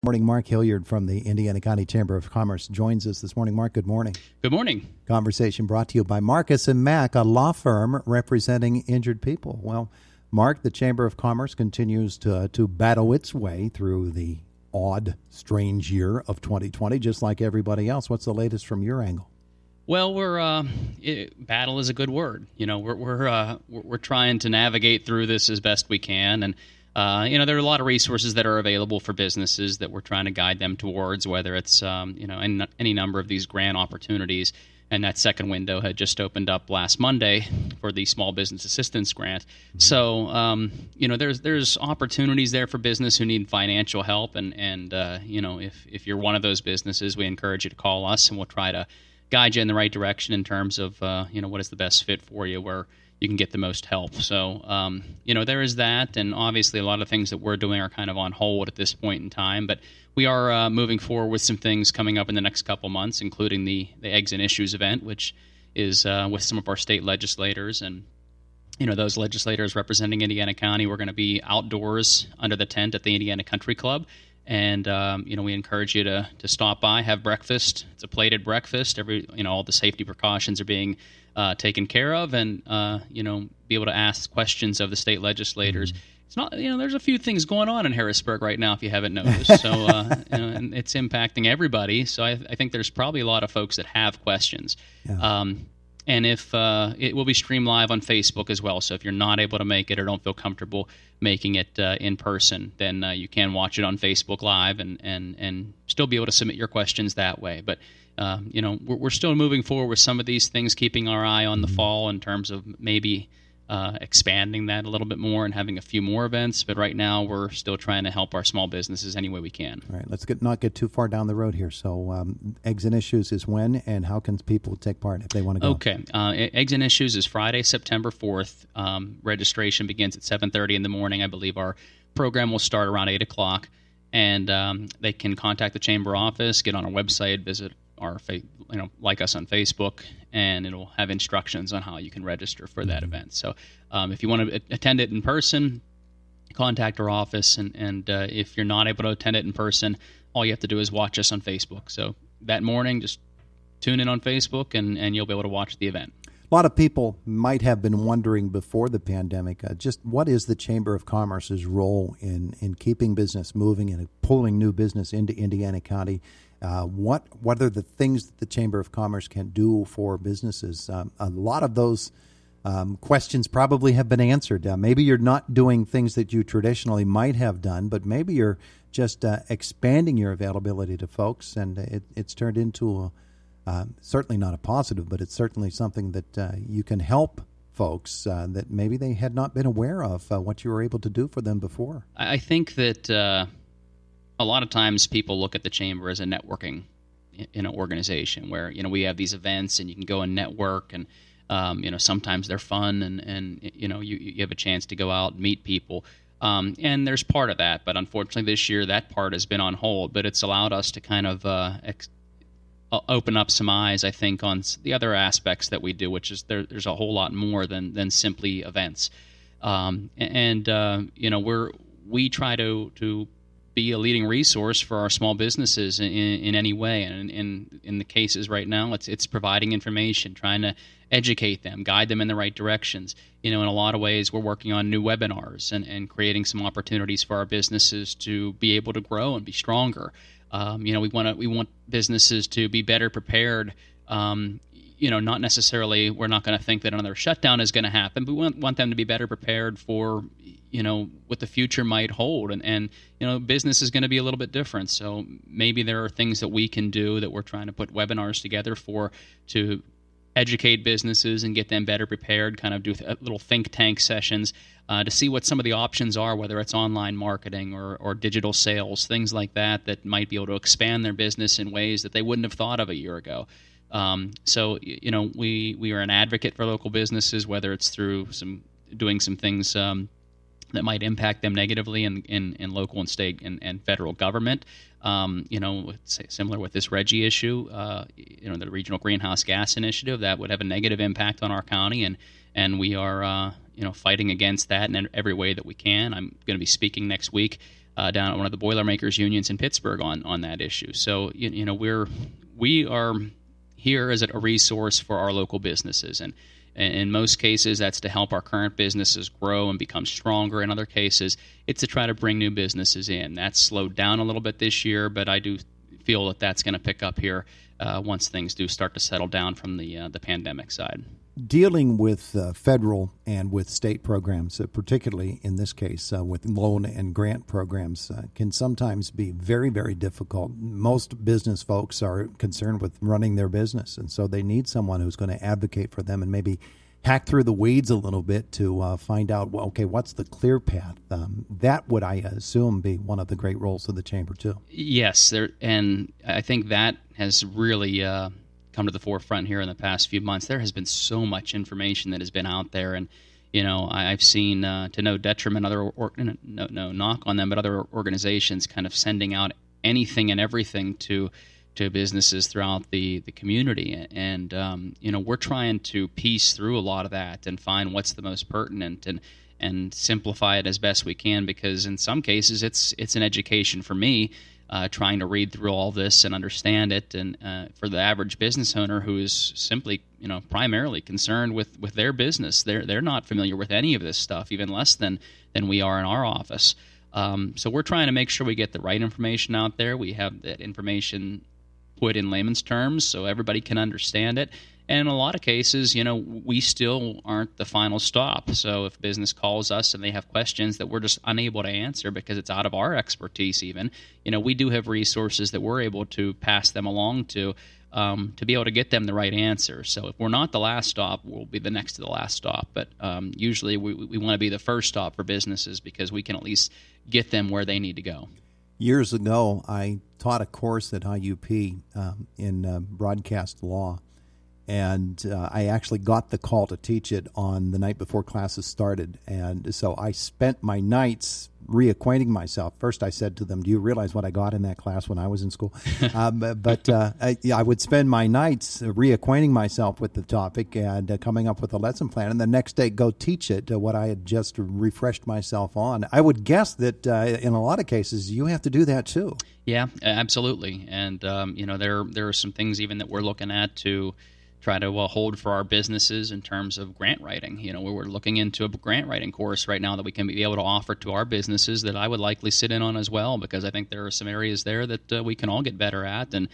Morning, Mark Hilliard from the Indiana County Chamber of Commerce joins us this morning. Mark, good morning. Good morning. Conversation brought to you by Marcus & Mack, a law firm representing injured people. Well, Mark, the Chamber of Commerce continues to battle its way through the odd, strange year of 2020, just like everybody else. What's the latest from your angle? Well, battle is a good word. We're trying to navigate through this as best we can, and there are a lot of resources that are available for businesses that we're trying to guide them towards, whether it's any number of these grant opportunities. And that second window had just opened up last Monday for the Small Business Assistance Grant. Mm-hmm. So, there's opportunities there for business who need financial help. And if you're one of those businesses, we encourage you to call us, and we'll try to guide you in the right direction in terms of, what is the best fit for you, where you can get the most help. So, there is that. And obviously, a lot of things that we're doing are kind of on hold at this point in time. But we are moving forward with some things coming up in the next couple months, including the Eggs and Issues event, which is with some of our state legislators. And, those legislators representing Indiana County, we're going to be outdoors under the tent at the Indiana Country Club. And, we encourage you to stop by, have breakfast. It's a plated breakfast. All the safety precautions are being taken care of, and, be able to ask questions of the state legislators. Mm-hmm. It's not, there's a few things going on in Harrisburg right now, if you haven't noticed. So, and it's impacting everybody. So I think there's probably a lot of folks that have questions. Yeah. And if it will be streamed live on Facebook as well. So if you're not able to make it or don't feel comfortable making it in person, then you can watch it on Facebook Live and still be able to submit your questions that way. But we're still moving forward with some of these things, keeping our eye on the fall in terms of maybe expanding that a little bit more and having a few more events. But right now, we're still trying to help our small businesses any way we can. All right, let's not get too far down the road here. So Eggs and Issues is when, and how can people take part if they want to go? Okay. Eggs and Issues is Friday, September 4th. Registration begins at 7:30 in the morning. I believe our program will start around 8 o'clock. And they can contact the Chamber office, get on our website, visit our like us on Facebook, and it'll have instructions on how you can register for that event. So if you want to attend it in person, contact our office, and if you're not able to attend it in person, all you have to do is watch us on Facebook. So that morning, just tune in on Facebook, and you'll be able to watch the event. A lot of people might have been wondering before the pandemic, just what is the Chamber of Commerce's role in keeping business moving and pulling new business into Indiana County? What are the things that the Chamber of Commerce can do for businesses? A lot of those questions probably have been answered. Maybe you're not doing things that you traditionally might have done, but maybe you're just expanding your availability to folks, and it's turned into certainly not a positive, but it's certainly something that you can help folks that maybe they had not been aware of what you were able to do for them before. I think that a lot of times people look at the Chamber as a networking organization where, we have these events and you can go and network, and, sometimes they're fun and you have a chance to go out and meet people. And there's part of that, but unfortunately this year that part has been on hold, but it's allowed us to kind of open up some eyes, I think, on the other aspects that we do, which is there's a whole lot more than simply events. We try to be a leading resource for our small businesses in any way. And in the cases right now, it's providing information, trying to educate them, guide them in the right directions. In a lot of ways, we're working on new webinars and creating some opportunities for our businesses to be able to grow and be stronger. We want businesses to be better prepared. Not necessarily, we're not going to think that another shutdown is going to happen, but we want them to be better prepared for, what the future might hold. And business is going to be a little bit different. So maybe there are things that we can do that we're trying to put webinars together for to educate businesses and get them better prepared, kind of do little think tank sessions to see what some of the options are, whether it's online marketing or digital sales, things like that might be able to expand their business in ways that they wouldn't have thought of a year ago. We are an advocate for local businesses, whether it's through doing some things that might impact them negatively in local and state and federal government. Similar with this RGGI issue, the Regional Greenhouse Gas Initiative, that would have a negative impact on our county, and we are fighting against that in every way that we can. I'm going to be speaking next week down at one of the Boilermakers unions in Pittsburgh on that issue. So we are here as a resource for our local businesses, and in most cases that's to help our current businesses grow and become stronger. In other cases, it's to try to bring new businesses in. That's slowed down a little bit this year, but I do feel that that's going to pick up here once things do start to settle down from the pandemic side. Dealing with federal and with state programs, particularly in this case with loan and grant programs, can sometimes be very, very difficult. Most business folks are concerned with running their business, and so they need someone who's going to advocate for them and maybe hack through the weeds a little bit to find out, well, okay, what's the clear path? That would, I assume, be one of the great roles of the chamber, too. Yes, and I think that has really come to the forefront here in the past few months. There has been so much information that has been out there, and I've seen to no detriment no knock on them, but other organizations kind of sending out anything and everything to businesses throughout the community, and we're trying to piece through a lot of that and find what's the most pertinent and simplify it as best we can, because in some cases it's an education for me. Trying to read through all this and understand it, and for the average business owner who is simply, primarily concerned with their business, they're not familiar with any of this stuff, even less than we are in our office. So we're trying to make sure we get the right information out there. We have that information put in layman's terms so everybody can understand it. And in a lot of cases, we still aren't the final stop. So if business calls us and they have questions that we're just unable to answer because it's out of our expertise even, we do have resources that we're able to pass them along to be able to get them the right answer. So if we're not the last stop, we'll be the next to the last stop. But usually we want to be the first stop for businesses because we can at least get them where they need to go. Years ago, I taught a course at IUP in broadcast law. And I actually got the call to teach it on the night before classes started. And so I spent my nights reacquainting myself. First, I said to them, do you realize what I got in that class when I was in school? I would spend my nights reacquainting myself with the topic and coming up with a lesson plan. And the next day, go teach it what I had just refreshed myself on. I would guess that in a lot of cases, you have to do that too. Yeah, absolutely. And, there are some things even that we're looking at to try to hold for our businesses in terms of grant writing. We're looking into a grant writing course right now that we can be able to offer to our businesses that I would likely sit in on as well, because I think there are some areas there that we can all get better at, and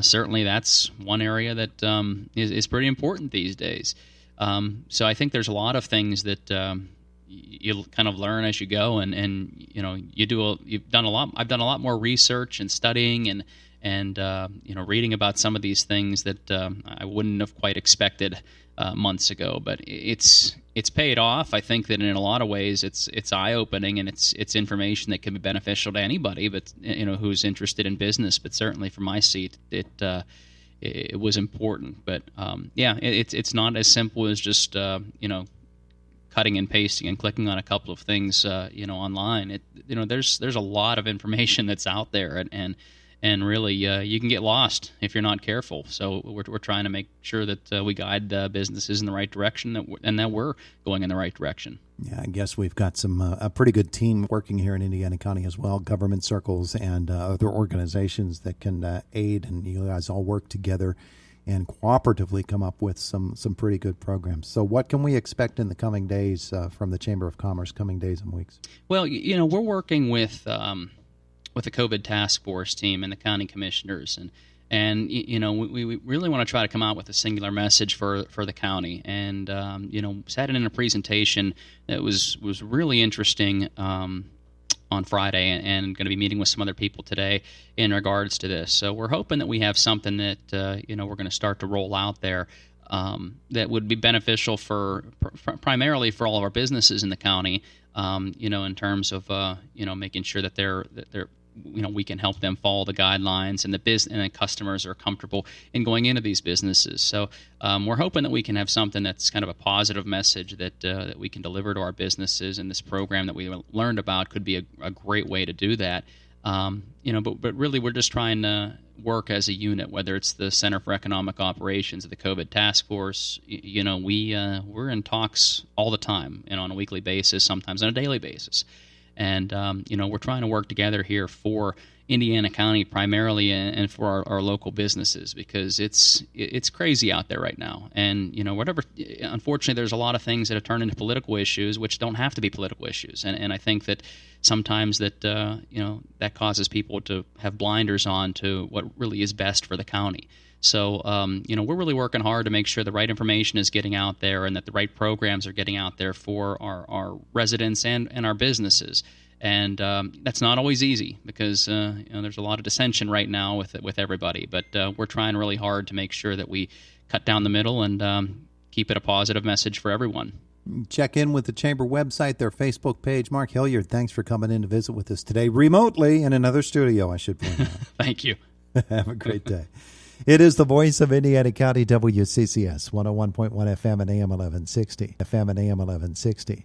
certainly that's one area that is pretty important these days. So I think there's a lot of things that you kind of learn as you go, and you've done a lot. I've done a lot more research and studying and reading about some of these things that I wouldn't have quite expected months ago. But it's paid off. I think that in a lot of ways it's eye-opening, and it's information that can be beneficial to anybody, but who's interested in business. But certainly from my seat, it was important. But it's not as simple as just cutting and pasting and clicking on a couple of things online. There's a lot of information that's out there, and really, you can get lost if you're not careful. So we're trying to make sure that we guide businesses in the right direction, and that we're going in the right direction. Yeah, I guess we've got a pretty good team working here in Indiana County as well, government circles and other organizations that can aid, and you guys all work together and cooperatively come up with some pretty good programs. So what can we expect in the coming days from the Chamber of Commerce, coming days and weeks? Well, we're working with the COVID task force team and the county commissioners, and we really want to try to come out with a singular message for the county, and sat in a presentation that was really interesting on Friday, and going to be meeting with some other people today in regards to this. So we're hoping that we have something that we're going to start to roll out there that would be beneficial primarily for all of our businesses in the county, in terms of making sure that they're we can help them follow the guidelines, and the customers are comfortable in going into these businesses. So we're hoping that we can have something that's kind of a positive message that we can deliver to our businesses, and this program that we learned about could be a great way to do that. But really we're just trying to work as a unit, whether it's the Center for Economic Operations or the COVID Task Force. We're in talks all the time, and on a weekly basis, sometimes on a daily basis. And, we're trying to work together here for Indiana County primarily and for our local businesses, because it's crazy out there right now. And, unfortunately, there's a lot of things that have turned into political issues, which don't have to be political issues. And I think that sometimes that causes people to have blinders on to what really is best for the county. So, we're really working hard to make sure the right information is getting out there and that the right programs are getting out there for our residents and our businesses. And that's not always easy because there's a lot of dissension right now with everybody. But we're trying really hard to make sure that we cut down the middle and keep it a positive message for everyone. Check in with the Chamber website, their Facebook page. Mark Hilliard, thanks for coming in to visit with us today, remotely in another studio, I should point out. Thank you. Have a great day. It is the voice of Indiana County, WCCS, 101.1 FM and AM 1160. FM and AM 1160.